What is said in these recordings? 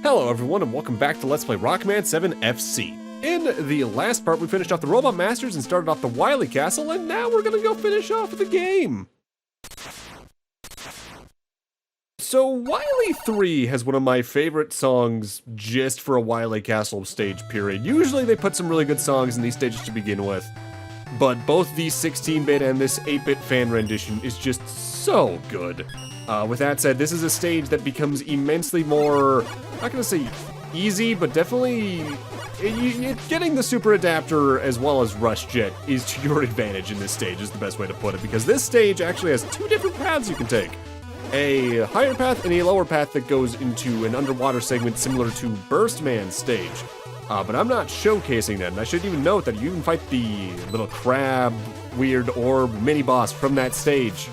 Hello everyone and welcome back to Let's Play Rockman 7 FC. In the last part we finished off the Robot Masters and started off the Wily Castle, and now we're gonna go finish off the game. So Wily 3 has one of my favorite songs just for a Wily Castle stage period. Usually they put some really good songs in these stages to begin with, but both the 16-bit and this 8-bit fan rendition is just so good. With that said, this is a stage that becomes immensely more, I'm not gonna say easy, but definitely getting the super adapter as well as Rush Jet is to your advantage in this stage is the best way to put it, because this stage actually has two different paths you can take. A higher path and a lower path that goes into an underwater segment similar to Burstman's stage. But I'm not showcasing that, and I should even note that you can fight the little crab, weird orb mini-boss from that stage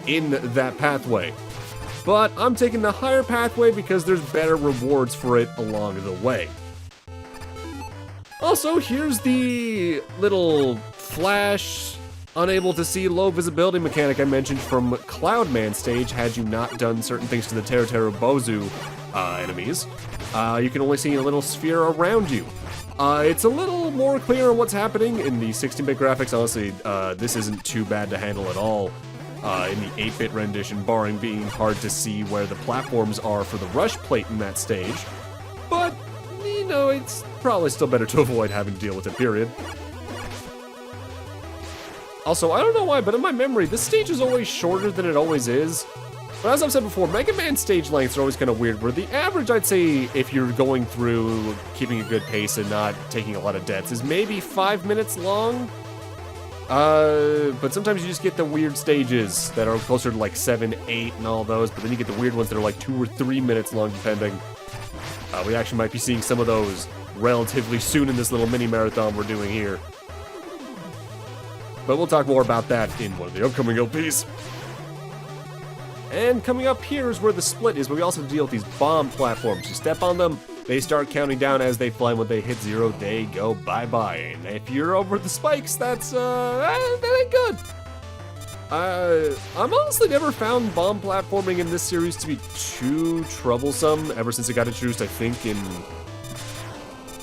in that pathway. But I'm taking the higher pathway because there's better rewards for it along the way. Also, here's the little flash, unable to see low visibility mechanic I mentioned from Cloudman stage. Had you not done certain things to the Teru Bozu enemies, you can only see a little sphere around you. It's a little more clear on what's happening in the 16-bit graphics. Honestly, this isn't too bad to handle at all. In the 8-bit rendition, barring being hard to see where the platforms are for the rush plate in that stage. But, you know, it's probably still better to avoid having to deal with it, period. Also, I don't know why, but in my memory, this stage is always shorter than it always is. But as I've said before, Mega Man stage lengths are always kind of weird, where the average, I'd say, if you're going through keeping a good pace and not taking a lot of deaths, is maybe 5 minutes long. But sometimes you just get the weird stages that are closer to like 7, 8, and all those, but then you get the weird ones that are like 2 or 3 minutes long, depending. We actually might be seeing some of those relatively soon in this little mini-marathon we're doing here. But we'll talk more about that in one of the upcoming LPs. And coming up here is where the split is, but we also have to deal with these bomb platforms. You step on them, they start counting down as they fly, and when they hit 0, they go bye-bye. And if you're over the spikes, that ain't good. I've honestly never found bomb platforming in this series to be too troublesome, ever since it got introduced, I think, in...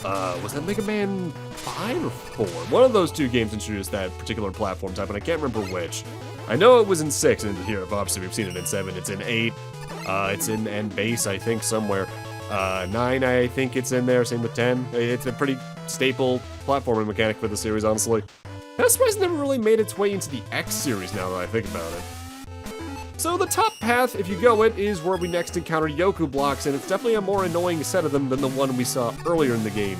was that Mega Man 5 or 4? One of those two games introduced that particular platform type, and I can't remember which. I know it was in 6, and here, obviously we've seen it in 7, it's in 8, it's in N-Base, I think, somewhere. 9, I think it's in there, same with 10. It's a pretty staple platforming mechanic for the series, honestly. I'm surprised it never really made its way into the X series now that I think about it. So the top path, if you go it, is where we next encounter Yoku blocks, and it's definitely a more annoying set of them than the one we saw earlier in the game.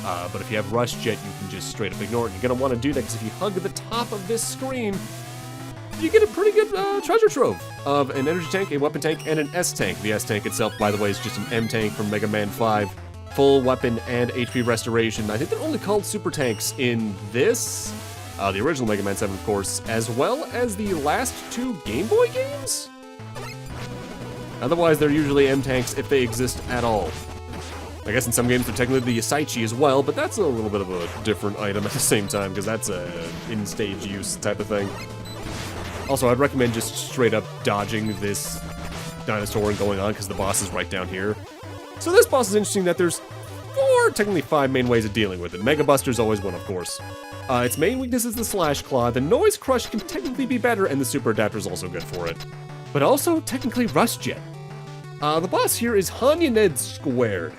But if you have Rush Jet, you can just straight up ignore it. You're gonna want to do that, because if you hug the top of this screen, you get a pretty good treasure trove of an energy tank, a weapon tank, and an S-tank. The S-tank itself, by the way, is just an M-tank from Mega Man 5. Full weapon and HP restoration. I think they're only called super tanks in this, the original Mega Man 7, of course, as well as the last 2 Game Boy games? Otherwise, they're usually M-tanks if they exist at all. I guess in some games they're technically the Yasaichi as well, but that's a little bit of a different item at the same time, because that's a in-stage use type of thing. Also, I'd recommend just straight up dodging this dinosaur and going on, because the boss is right down here. So this boss is interesting that there's 4, technically 5 main ways of dealing with it. Mega Buster's always one, of course. Its main weakness is the Slash Claw. The Noise Crush can technically be better, and the Super Adapter's also good for it. But also, technically, Rush Jet. The boss here is Hanya Ned Squared.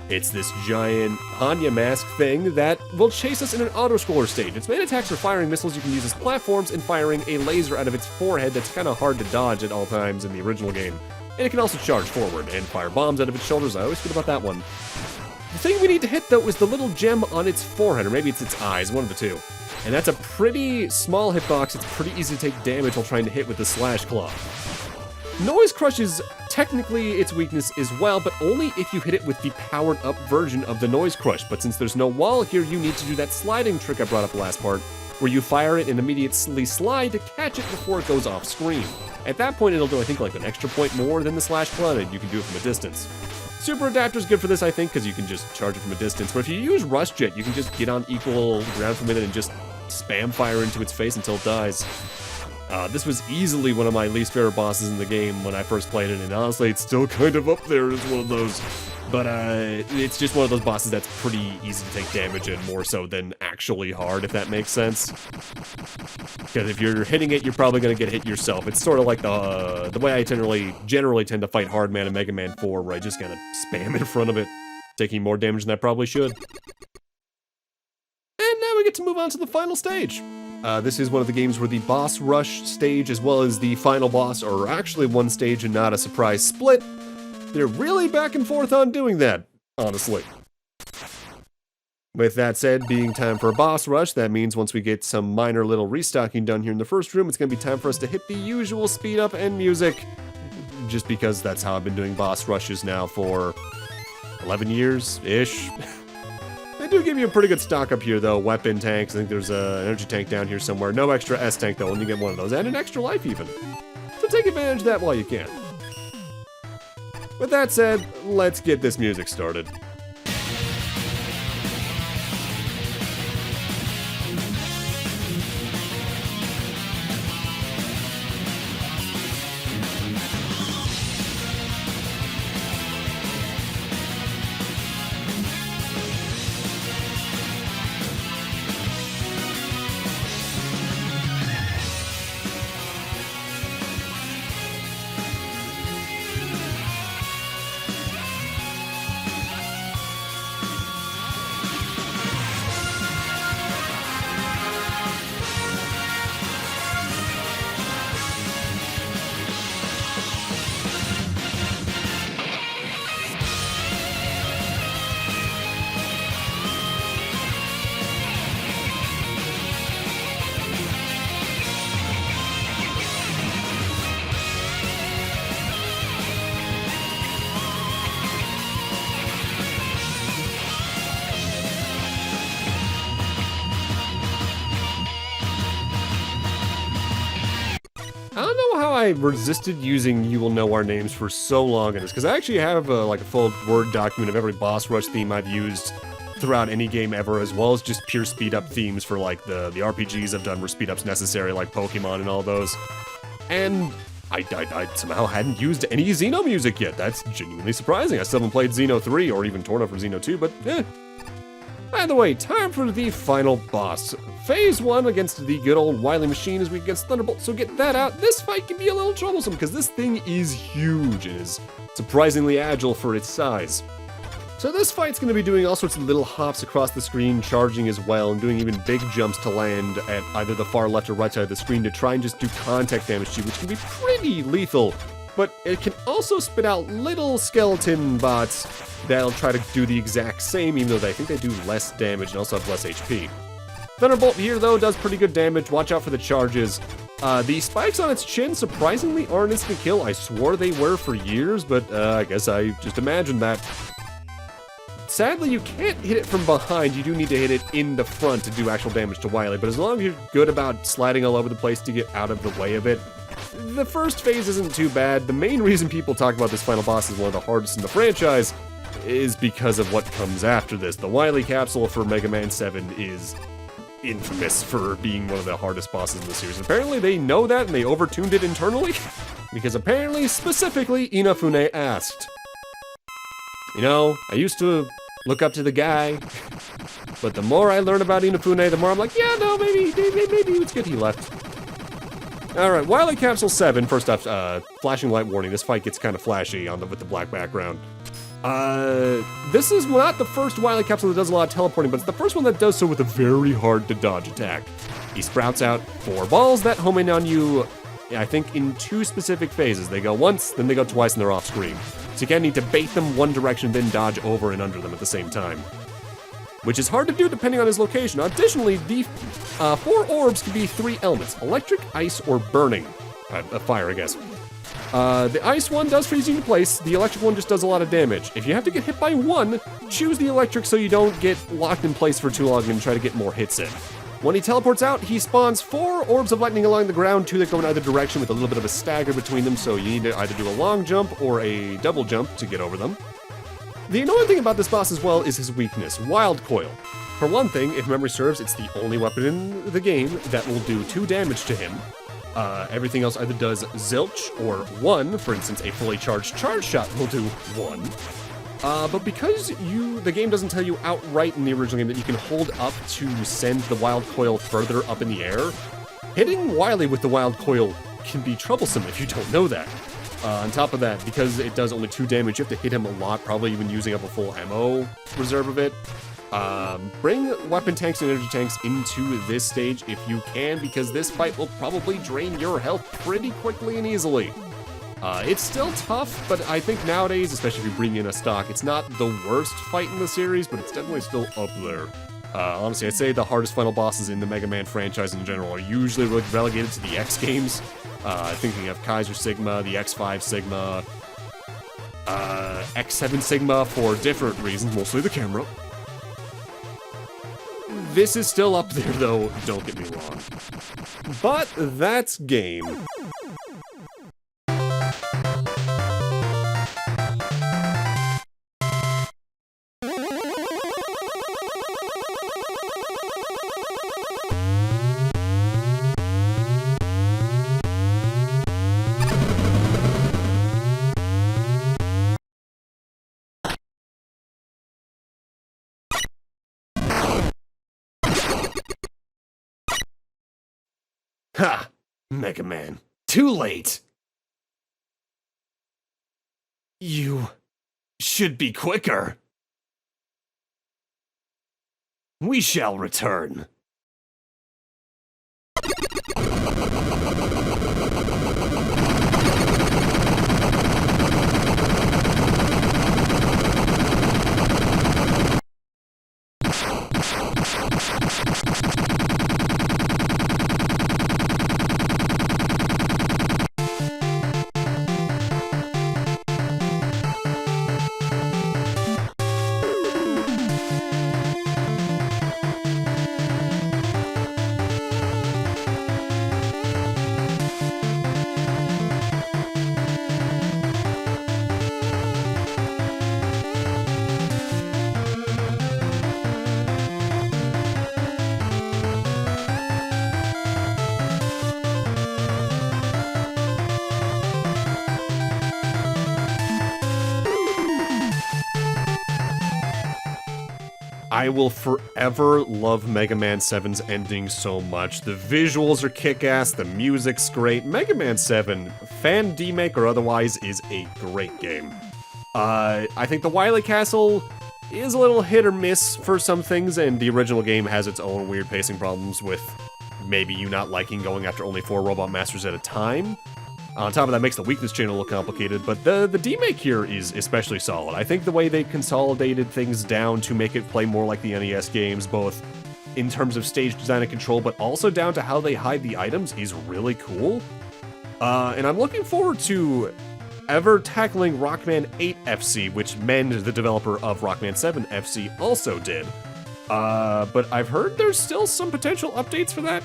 It's this giant Hanya mask thing that will chase us in an auto-scroller stage. Its main attacks are firing missiles you can use as platforms and firing a laser out of its forehead that's kind of hard to dodge at all times in the original game. And it can also charge forward and fire bombs out of its shoulders. I always forget about that one. The thing we need to hit, though, is the little gem on its forehead, or maybe it's its eyes, one of the two. And that's a pretty small hitbox. It's pretty easy to take damage while trying to hit with the Slash Claw. Noise Crush is technically its weakness as well, but only if you hit it with the powered-up version of the Noise Crush. But since there's no wall here, you need to do that sliding trick I brought up last part, where you fire it and immediately slide to catch it before it goes off screen. At that point, it'll do, I think, like an extra point more than the Slash Claw, and you can do it from a distance. Super Adapter's good for this, I think, because you can just charge it from a distance. But if you use Rush Jet, you can just get on equal ground from it and just spam fire into its face until it dies. This was easily one of my least favorite bosses in the game when I first played it, and honestly, it's still kind of up there as one of those But it's just one of those bosses that's pretty easy to take damage in, more so than actually hard, if that makes sense. Because if you're hitting it, you're probably going to get hit yourself. It's sort of like the way I generally tend to fight Hardman and Mega Man 4, where I just kind of spam in front of it, taking more damage than I probably should. And now we get to move on to the final stage. This is one of the games where the boss rush stage as well as the final boss are actually one stage and not a surprise split. They're really back and forth on doing that, honestly. With that said, being time for a boss rush, that means once we get some minor little restocking done here in the first room, it's going to be time for us to hit the usual speed up and music. Just because that's how I've been doing boss rushes now for 11 years-ish. They do give you a pretty good stock up here, though. Weapon tanks, I think there's an energy tank down here somewhere. No extra S-tank, though, and you get one of those. And an extra life, even. So take advantage of that while you can. With that said, let's get this music started. I don't know how I resisted using "You Will Know Our Names" for so long in this, because I actually have like a full Word document of every boss rush theme I've used throughout any game ever, as well as just pure speed-up themes for like the RPGs I've done where speed-up's necessary, like Pokemon and all those. And I somehow hadn't used any Xeno music yet. That's genuinely surprising. I still haven't played Xeno 3 or even torn up for Xeno 2, but eh. By the way, time for the final boss. Phase 1 against the good old Wily machine as we against Thunderbolt, so get that out. This fight can be a little troublesome because this thing is huge and is surprisingly agile for its size. So this fight's going to be doing all sorts of little hops across the screen, charging as well, and doing even big jumps to land at either the far left or right side of the screen to try and just do contact damage to you, which can be pretty lethal. But it can also spit out little skeleton bots that'll try to do the exact same, even though I think they do less damage and also have less HP. Thunderbolt here, though, does pretty good damage. Watch out for the charges. The spikes on its chin surprisingly aren't instant kill. I swore they were for years, but I guess I just imagined that. Sadly, you can't hit it from behind. You do need to hit it in the front to do actual damage to Wily, but as long as you're good about sliding all over the place to get out of the way of it, the first phase isn't too bad. The main reason people talk about this final boss as one of the hardest in the franchise is because of what comes after this. The Wily Capsule for Mega Man 7 is infamous for being one of the hardest bosses in the series. Apparently they know that and they overtuned it internally, because apparently, specifically, Inafune asked. You know, I used to look up to the guy, but the more I learn about Inafune, the more I'm like, yeah, no, maybe it's good he left. Alright, Wily Capsule 7, first off, flashing light warning, this fight gets kind of flashy with the black background. This is not the first Wily Capsule that does a lot of teleporting, but it's the first one that does so with a very hard to dodge attack. He sprouts out 4 balls that home in on you, I think, in 2 specific phases. They go once, then they go twice, and they're off screen. So you kind of need to bait them one direction, then dodge over and under them at the same time, which is hard to do depending on his location. Additionally, the 4 orbs can be 3 elements: electric, ice, or burning. Fire, I guess. The ice one does freeze you in place. The electric one just does a lot of damage. If you have to get hit by one, choose the electric so you don't get locked in place for too long and try to get more hits in. When he teleports out, he spawns 4 orbs of lightning along the ground, 2 that go in either direction with a little bit of a stagger between them, so you need to either do a long jump or a double jump to get over them. The annoying thing about this boss as well is his weakness, Wild Coil. For one thing, if memory serves, it's the only weapon in the game that will do 2 damage to him. Everything else either does zilch or 1. For instance, a fully charged charge shot will do 1. But because the game doesn't tell you outright in the original game that you can hold up to send the Wild Coil further up in the air, hitting Wily with the Wild Coil can be troublesome if you don't know that. On top of that, because it does only 2 damage, you have to hit him a lot, probably even using up a full ammo reserve of it. Bring weapon tanks and energy tanks into this stage if you can, because this fight will probably drain your health pretty quickly and easily. It's still tough, but I think nowadays, especially if you bring in a stock, it's not the worst fight in the series, but it's definitely still up there. Honestly, I'd say the hardest final bosses in the Mega Man franchise in general are usually relegated to the X games. Thinking of Kaiser Sigma, the X5 Sigma, X7 Sigma for different reasons, mostly the camera. This is still up there though, don't get me wrong. But that's game. Ha! Mega Man. Too late! You should be quicker. We shall return. I will forever love Mega Man 7's ending so much. The visuals are kick-ass, the music's great. Mega Man 7, fan demake or otherwise, is a great game. I think the Wily Castle is a little hit or miss for some things, and the original game has its own weird pacing problems with maybe you not liking going after only 4 Robot Masters at a time. On top of that, makes the weakness channel look complicated, but the demake here is especially solid. I think the way they consolidated things down to make it play more like the NES games, both in terms of stage design and control, but also down to how they hide the items, is really cool. And I'm looking forward to ever tackling Rockman 8 FC, which Mend, the developer of Rockman 7 FC, also did. But I've heard there's still some potential updates for that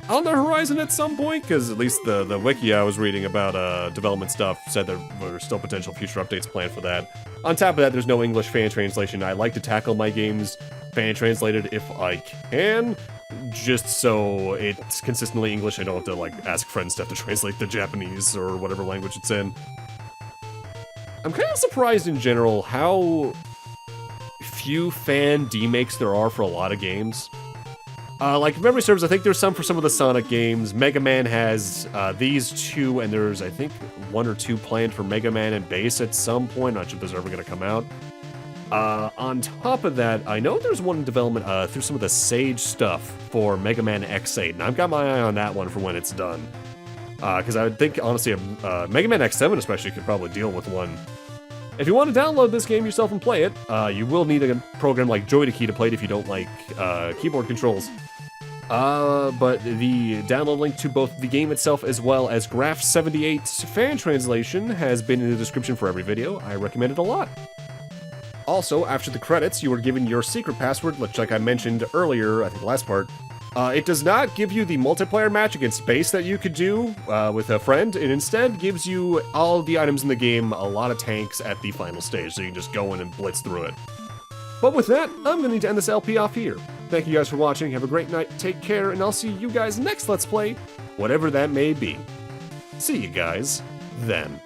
on the horizon at some point, because at least the wiki I was reading about development stuff said there were still potential future updates planned for that. On top of that, there's no English fan translation. I like to tackle my games fan translated if I can, just so it's consistently English. I don't have to like ask friends to have to translate the Japanese or whatever language it's in. I'm kind of surprised in general how few fan demakes there are for a lot of games. Like, if memory serves, I think there's some for some of the Sonic games. Mega Man has these 2, and there's, I think, 1 or 2 planned for Mega Man and Bass at some point. Not sure if those are ever going to come out. On top of that, I know there's one in development through some of the Sage stuff for Mega Man X8, and I've got my eye on that one for when it's done. Because I would think, honestly, Mega Man X7 especially could probably deal with one. If you want to download this game yourself and play it, you will need a program like Joy-to-Key to play it if you don't like keyboard controls. But the download link to both the game itself as well as Graph78's fan translation has been in the description for every video. I recommend it a lot. Also, after the credits, you are given your secret password, which, like I mentioned earlier, I think the last part, it does not give you the multiplayer match against Bass that you could do with a friend. It instead gives you all the items in the game, a lot of tanks at the final stage, so you can just go in and blitz through it. But with that, I'm going to need to end this LP off here. Thank you guys for watching, have a great night, take care, and I'll see you guys next Let's Play, whatever that may be. See you guys then.